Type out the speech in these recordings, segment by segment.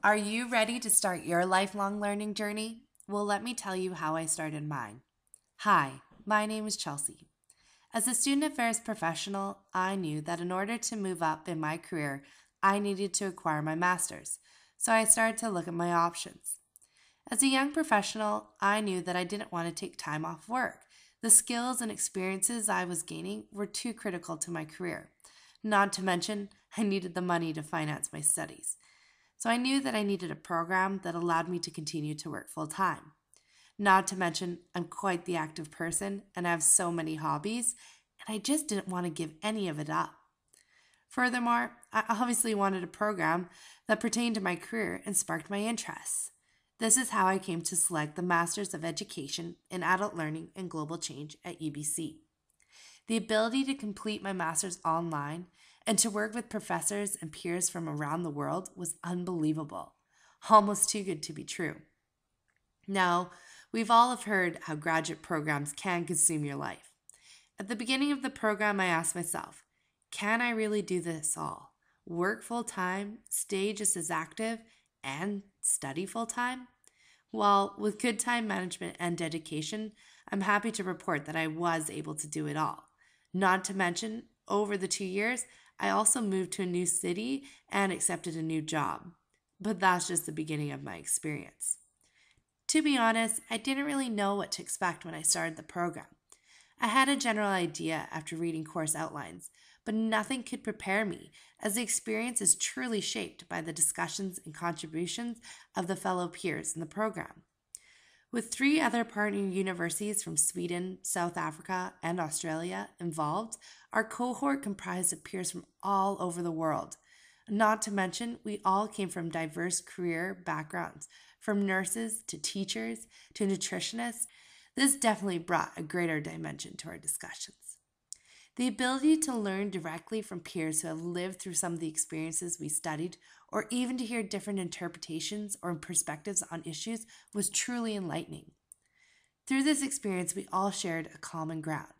Are you ready to start your lifelong learning journey? Well, let me tell you how I started mine. Hi, my name is Chelsea. As a student affairs professional, I knew that in order to move up in my career, I needed to acquire my master's, so I started to look at my options. As a young professional, I knew that I didn't want to take time off work. The skills and experiences I was gaining were too critical to my career. Not to mention, I needed the money to finance my studies. So I knew that I needed a program that allowed me to continue to work full time. Not to mention, I'm quite the active person and I have so many hobbies, and I just didn't want to give any of it up. Furthermore, I obviously wanted a program that pertained to my career and sparked my interests. This is how I came to select the Masters of Education in Adult Learning and Global Change at UBC. The ability to complete my master's online and to work with professors and peers from around the world was unbelievable, almost too good to be true. Now, we've all have heard how graduate programs can consume your life. At the beginning of the program, I asked myself, can I really do this all? Work full time, stay just as active, and study full time? Well, with good time management and dedication, I'm happy to report that I was able to do it all. Not to mention, over the 2 years, I also moved to a new city and accepted a new job. But that's just the beginning of my experience. To be honest, I didn't really know what to expect when I started the program. I had a general idea after reading course outlines, but nothing could prepare me, as the experience is truly shaped by the discussions and contributions of the fellow peers in the program. With 3 other partner universities from Sweden, South Africa, and Australia involved, our cohort comprised of peers from all over the world. Not to mention, we all came from diverse career backgrounds, from nurses to teachers to nutritionists. This definitely brought a greater dimension to our discussions. The ability to learn directly from peers who have lived through some of the experiences we studied, or even to hear different interpretations or perspectives on issues, was truly enlightening. Through this experience, we all shared a common ground.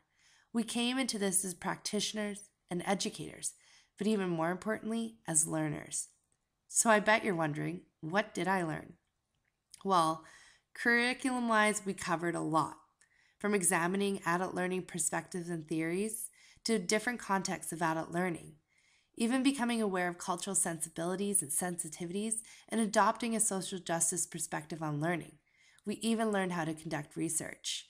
We came into this as practitioners and educators, but even more importantly, as learners. So I bet you're wondering, what did I learn? Well, curriculum-wise, we covered a lot, from examining adult learning perspectives and theories to different contexts of adult learning, even becoming aware of cultural sensibilities and sensitivities and adopting a social justice perspective on learning. We even learned how to conduct research.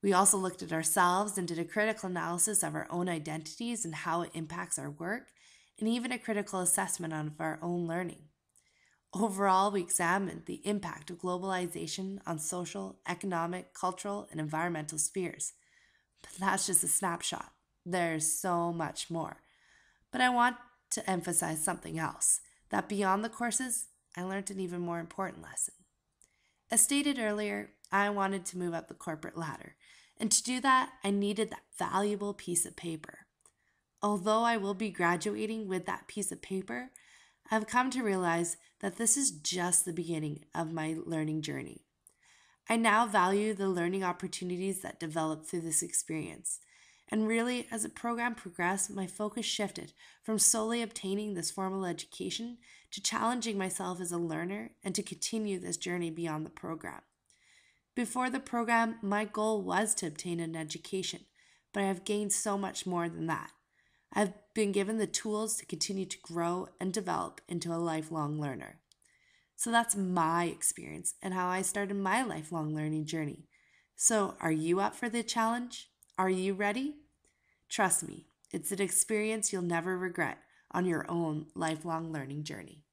We also looked at ourselves and did a critical analysis of our own identities and how it impacts our work, and even a critical assessment of our own learning. Overall, we examined the impact of globalization on social, economic, cultural, and environmental spheres. But that's just a snapshot. There's so much more. But I want to emphasize something else, that beyond the courses, I learned an even more important lesson. As stated earlier, I wanted to move up the corporate ladder, and to do that, I needed that valuable piece of paper. Although I will be graduating with that piece of paper, I've come to realize that this is just the beginning of my learning journey. I now value the learning opportunities that developed through this experience. And really, as the program progressed, my focus shifted from solely obtaining this formal education to challenging myself as a learner and to continue this journey beyond the program. Before the program, my goal was to obtain an education, but I have gained so much more than that. I've been given the tools to continue to grow and develop into a lifelong learner. So that's my experience and how I started my lifelong learning journey. So are you up for the challenge? Are you ready? Trust me, it's an experience you'll never regret on your own lifelong learning journey.